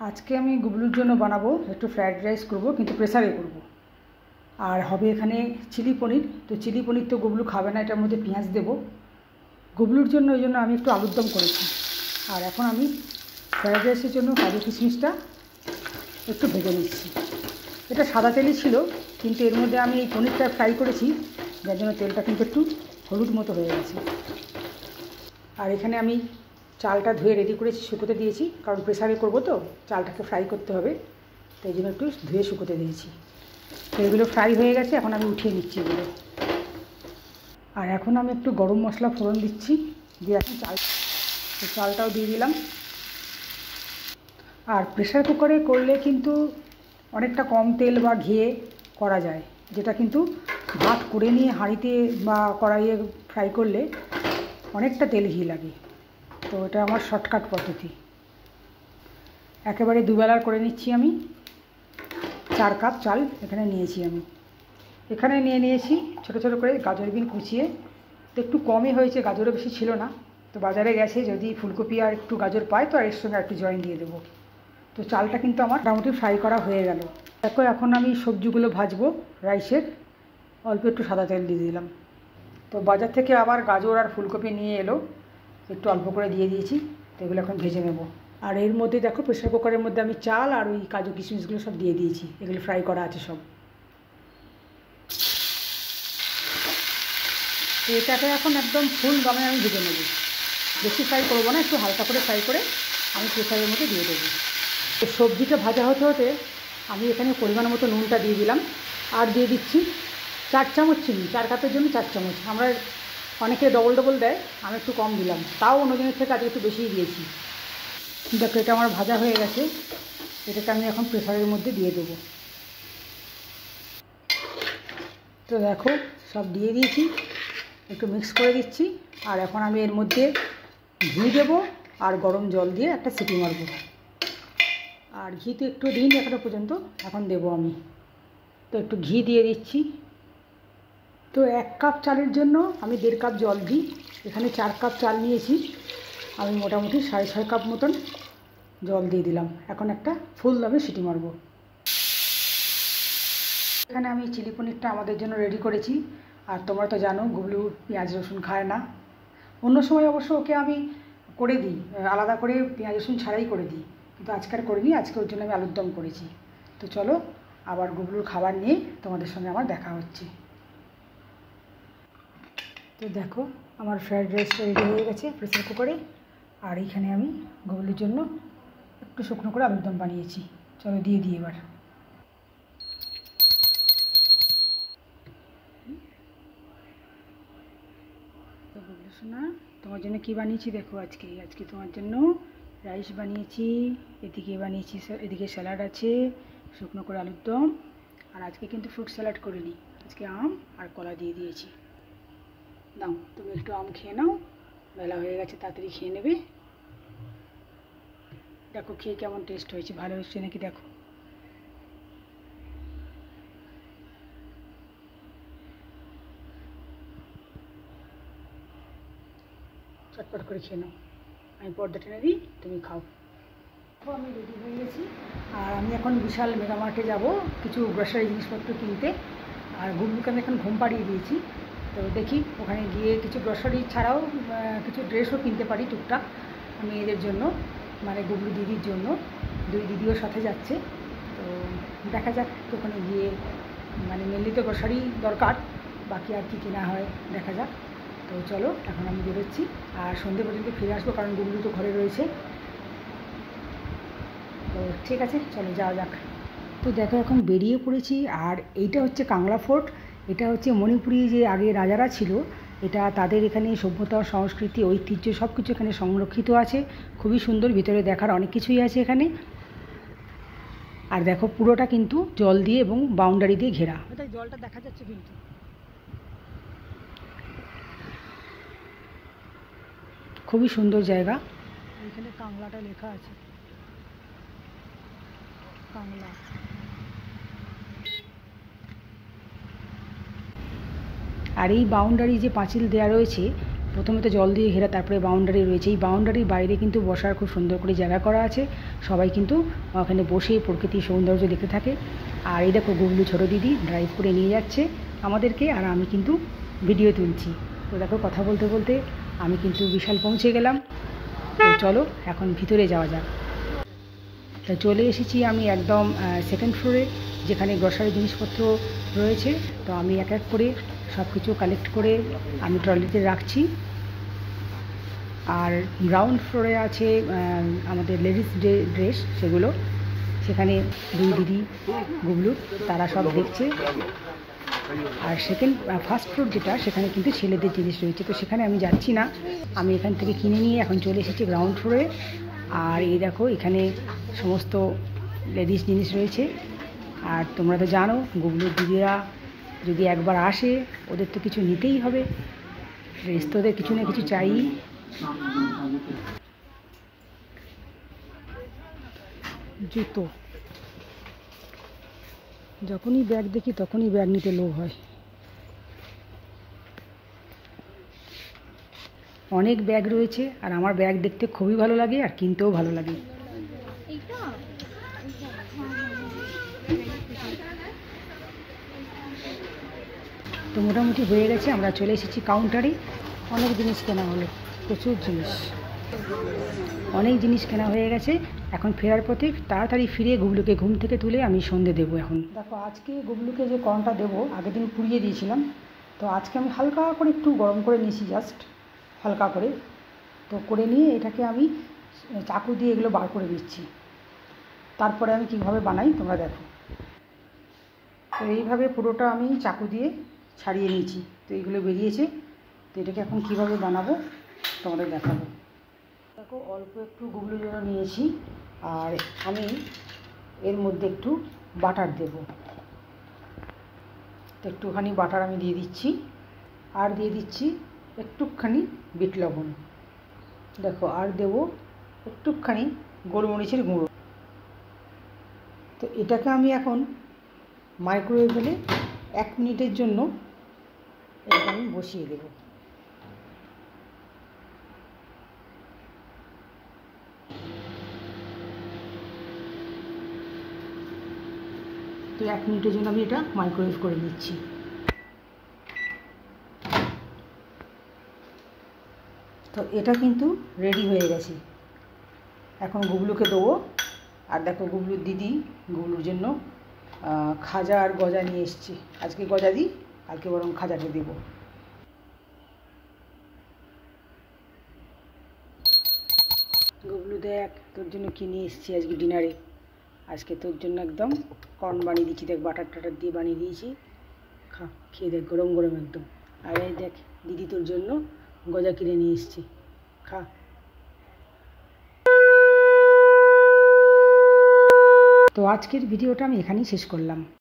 আজকে আমি গুবলুর জন্য বানাবো একটু ফ্রাইড রাইস করব, কিন্তু প্রেসারে করব। আর হবে এখানে চিলি পনির। তো চিলি পনির তো গুবলু খাবে না, এটার মধ্যে পেঁয়াজ দেব গুবলুর জন্য, ওই জন্য আমি একটু আলুর দম করেছি। আর এখন আমি ফ্রাইড রাইসের জন্য কাজু কিশমিশটা একটু ভেজে নিচ্ছি। এটা সাদা তেলই ছিল, কিন্তু এর মধ্যে আমি এই পনিরটা ফ্রাই করেছি, যার জন্য তেলটা কিন্তু একটু হলুদ মতো হয়ে গেছে। আর এখানে আমি চালটা ধুয়ে রেডি করেছি, শুকোতে দিয়েছি, কারণ প্রেসারে করবো তো চালটাকে ফ্রাই করতে হবে, তাই জন্য একটু ধুয়ে শুকোতে দিয়েছি। তো এগুলো ফ্রাই হয়ে গেছে, এখন আমি উঠিয়ে নিচ্ছি এগুলো। আর এখন আমি একটু গরম মশলা ফোড়ন দিচ্ছি, দিয়ে এখন চালটাও দিয়ে দিলাম। আর প্রেসার কুকারে করলে কিন্তু অনেকটা কম তেল বা ঘিয়ে করা যায়, যেটা কিন্তু ভাত করে নিয়ে হাঁড়িতে বা কড়াইয়ে ফ্রাই করলে অনেকটা তেল ঘি লাগে। তো এটা আমার শর্টকাট পদ্ধতি। একেবারে দুবেলার করে নিচ্ছি আমি। 4 কাপ চাল এখানে নিয়েছি আমি। এখানে নিয়েছি ছোটো ছোটো করে গাজর বিন কুচিয়ে। তো একটু কমই হয়েছে, গাজরও বেশি ছিল না। তো বাজারে গেছে, যদি ফুলকপি আর একটু গাজর পায় তো এর সঙ্গে একটু জয়েন দিয়ে দেবো। তো চালটা কিন্তু আমার মোটামুটি ফ্রাই করা হয়ে গেল। দেখো এখন আমি সবজিগুলো ভাজবো রাইসের। অল্প একটু সাদা তেল দিয়ে দিলাম। তো বাজার থেকে আবার গাজর আর ফুলকপি নিয়ে এলো, একটু অল্প করে দিয়ে দিয়েছি। তো এগুলো এখন ভেজে নেব। আর এর মধ্যে দেখো প্রেসার কুকারের মধ্যে আমি চাল আর ওই কাজু কিশমিশগুলো সব দিয়ে দিয়েছি, এগুলো ফ্রাই করা আছে সব। তো এটাকে এখন একদম ফুল দমে আমি ভেজে নেব। বেশি ফ্রাই করবো না, একটু হালকা করে ফ্রাই করে আমি প্রেসারের মধ্যে দিয়ে দেবো। তো সবজিটা ভাজা হতে হতে আমি এখানে পরিমাণ মতো নুনটা দিয়ে দিলাম। আর দিয়ে দিচ্ছি 4 চামচ চিনি। 4 কাপের জন্য 4 চামচ। আমরা অনেকে ডবল ডবল দেয়, আমি একটু কম দিলাম, তাও অন্যজনের থেকে আজকে একটু বেশিই দিয়েছি। দেখো এটা আমার ভাজা হয়ে গেছে, এটাকে আমি এখন প্রেসারের মধ্যে দিয়ে দেবো। তো দেখো সব দিয়ে দিয়েছি, একটু মিক্স করে দিচ্ছি। আর এখন আমি এর মধ্যে ঘি দেবো আর গরম জল দিয়ে একটা সিটি মারবো। আর ঘি তো একটু দিন এখনো পর্যন্ত, এখন দেবো আমি। তো একটু ঘি দিয়ে দিচ্ছি। তো 1 কাপ চালের জন্য আমি 1.5 কাপ জল দিই। এখানে 4 কাপ চাল নিয়েছি, আমি মোটামুটি 6.5 কাপ মতন জল দিয়ে দিলাম। এখন একটা ফুল দমে সিটি মারবো। এখানে আমি চিলি পনিরটা আমাদের জন্য রেডি করেছি। আর তোমরা তো জানো গুবলু পেঁয়াজ রসুন খায় না। অন্য সময় অবশ্য ওকে আমি করে দিই, আলাদা করে পেঁয়াজ রসুন ছাড়াই করে দিই, কিন্তু আজকে আর করিনি। আজকে ওর জন্য আমি আলুর দম করেছি। তো চলো আবার গুবলুর খাবার নিয়ে তোমাদের সঙ্গে আমার দেখা হচ্ছে। তো দেখো আমার ফ্রাইড রাইসটা রেডি হয়ে গেছে প্রেসার কুকারে। আর এইখানে আমি গুবলুর জন্য একটু শুকনো করে আলুর দম বানিয়েছি। চলো দিয়ে দিই এবার। তো গুবলু সোনা, তোমার জন্য কী বানিয়েছি দেখো। আজকে তোমার জন্য রাইস বানিয়েছি, এদিকে স্যালাড আছে, শুকনো করে আলুর দম। আর আজকে কিন্তু ফ্রুট স্যালাড করিনি, আজকে আম আর কলা দিয়ে দিয়েছি। নাও তুমি একটু আম খেয়ে নাও, বেলা হয়ে গেছে, তাড়াতাড়ি খেয়ে নেবে। দেখো খেয়ে কেমন টেস্ট হয়েছে, ভালো হচ্ছে নাকি দেখো। চটপট করে খেয়ে নাও, আমি পর্দা টেনে দিই, তুমি খাও। আমি রেডি হয়ে গেছি। আর আমি এখন বিশাল মেগামার্টে যাব কিছু গ্রসারি জিনিসপত্র কিনতে। আর গুবলুকে আমি এখন ঘুম পাড়িয়ে দিয়েছি। তো দেখি ওখানে গিয়ে কিছু গ্রসারি ছাড়াও কিছু ড্রেসও কিনতে পারি টুকটাক মেয়েদের জন্য, মানে গুবলু দিদির জন্য। 2 দিদিও সাথে যাচ্ছে। তো দেখা যাক ওখানে গিয়ে, মানে মেনলি তো গ্রসারি দরকার, বাকি আর কি কেনা হয় দেখা যাক। তো চলো এখন আমি বেরোচ্ছি, আর সন্ধ্যে পর্যন্ত ফিরে আসবো, কারণ গুবলু তো ঘরে রয়েছে। তো ঠিক আছে, চলো যাওয়া যাক। তো দেখো এখন বেরিয়ে পড়েছি। আর এইটা হচ্ছে কাংলা ফোর্ট। এটা হচ্ছে মণিপুরি যে আগে রাজারা ছিল, এটা তাদের এখানে সভ্যতা, সংস্কৃতি, ঐতিহ্য সব কিছু এখানে সংরক্ষিত আছে। খুবই সুন্দর, ভিতরে দেখার অনেক কিছুই আছে এখানে। আর দেখো পুরোটা কিন্তু জল দিয়ে এবং বাউন্ডারি দিয়ে ঘেরা, জলটা দেখা যাচ্ছে কিন্তু। খুবই সুন্দর জায়গা। এখানে কাংলাটা লেখা আছে, কাংলা। আর এই বাউন্ডারি যে পাঁচিল দেওয়া রয়েছে, প্রথমে তো জল দিয়ে ঘেরা, তারপরে বাউন্ডারি রয়েছে। এই বাউন্ডারির বাইরে কিন্তু বসার খুব সুন্দর করে জায়গা করা আছে, সবাই কিন্তু ওখানে বসে প্রকৃতির সৌন্দর্য দেখতে থাকে। আর এই দেখো গুবলু ছোটো দিদি ড্রাইভ করে নিয়ে যাচ্ছে আমাদেরকে, আর আমি কিন্তু ভিডিও তুলছি। তো দেখো কথা বলতে বলতে আমি কিন্তু বিশাল পৌঁছে গেলাম। তো চলো এখন ভিতরে যাওয়া যাক। তো চলে এসেছি আমি একদম সেকেন্ড ফ্লোরে, যেখানে গ্রসারি জিনিসপত্র রয়েছে। তো আমি এক এক করে সব কিছু কালেক্ট করে আমি ট্রলিতে রাখছি। আর গ্রাউন্ড ফ্লোরে আছে আমাদের লেডিস ড্রেস, সেগুলো সেখানে দুই দিদি গুবলু তারা সব দেখছে। আর ফার্স্ট ফ্লোর যেটা, সেখানে কিন্তু ছেলেদের জিনিস রয়েছে। তো সেখানে আমি যাচ্ছি না, আমি এখান থেকে কিনে নিয়ে এখন চলে এসেছি গ্রাউন্ড ফ্লোরে। আর এই দেখো এখানে সমস্ত লেডিস জিনিস রয়েছে। আর তোমরা তো জানো গুবলুর দিদিরা যদি একবার আসে ওদের তো কিছু নিতেই হবে, ড্রেস তো ওদের কিছু না কিছু চাই। জুতো, যখনই ব্যাগ দেখি তখনই ব্যাগ নিতে লোভ হয়। অনেক ব্যাগ রয়েছে, আর আমার ব্যাগ দেখতে খুবই ভালো লাগে আর কিনতেও ভালো লাগে। তো মোটামুটি হয়ে গেছে, আমরা চলে এসেছি কাউন্টারে। অনেক জিনিস কেনা হলো, প্রচুর জিনিস, অনেক জিনিস কেনা হয়ে গেছে। এখন ফেরার পথে তাড়াতাড়ি ফিরে গুবলুকে ঘুম থেকে তুলে আমি সন্ধে দেবো। এখন দেখো আজকে গুবলুকে যে কর্নটা দেবো, আগের দিন পুড়িয়ে দিয়েছিলাম, তো আজকে আমি হালকা করে একটু গরম করে নিয়েছি, জাস্ট হালকা করে। তো করে নিয়ে এটাকে আমি চাকু দিয়ে এগুলো বার করে দিচ্ছি। তারপরে আমি কীভাবে বানাই তোমরা দেখো। তো এইভাবে পুরোটা আমি চাকু দিয়ে ছাড়িয়ে নিয়েছি, তো এইগুলো বেরিয়েছে। তো এটাকে এখন কীভাবে বানাবো তোমাদের দেখাবো। দেখো অল্প একটু গুবলুর জন্য নিয়েছি, আর আমি এর মধ্যে একটু বাটার দেব। তো একটুখানি বাটার আমি দিয়ে দিচ্ছি, আর দিয়ে দিচ্ছি একটুখানি বিট লবণ। দেখো আর দেবো একটুখানি গোলমরিচের গুঁড়ো। তো এটাকে আমি এখন মাইক্রোওয়েভে 1 মিনিটের জন্য এটাকে আমি বসিয়ে দেব। তো 1 মিনিটের জন্য আমি এটা মাইক্রোওয়েভ করে নিচ্ছি। তো এটা কিন্তু রেডি হয়ে গেছে। এখন গুবলুকে দেবো। আর দেখো গুবলুর দিদি গুবলুর জন্য খাজা আর গজা নিয়ে এসেছি। আজকে গজা দিই, কালকে বরং খাজাটা দেব। গুবলু দেখ তোর জন্য কি নিয়ে এসেছি আজকে ডিনারে। আজকে তোর জন্য একদম কর্ন বানিয়ে দিচ্ছি, দেখ বাটার টাটার দিয়ে বানিয়ে দিয়েছি। খা, খেয়ে দেখ, গরম গরম একদম। আর এই দেখ দিদি তোর জন্য গজা কিনে নিয়ে এসেছি, খা। তো আজকের ভিডিওটা আমি এখানেই শেষ করলাম।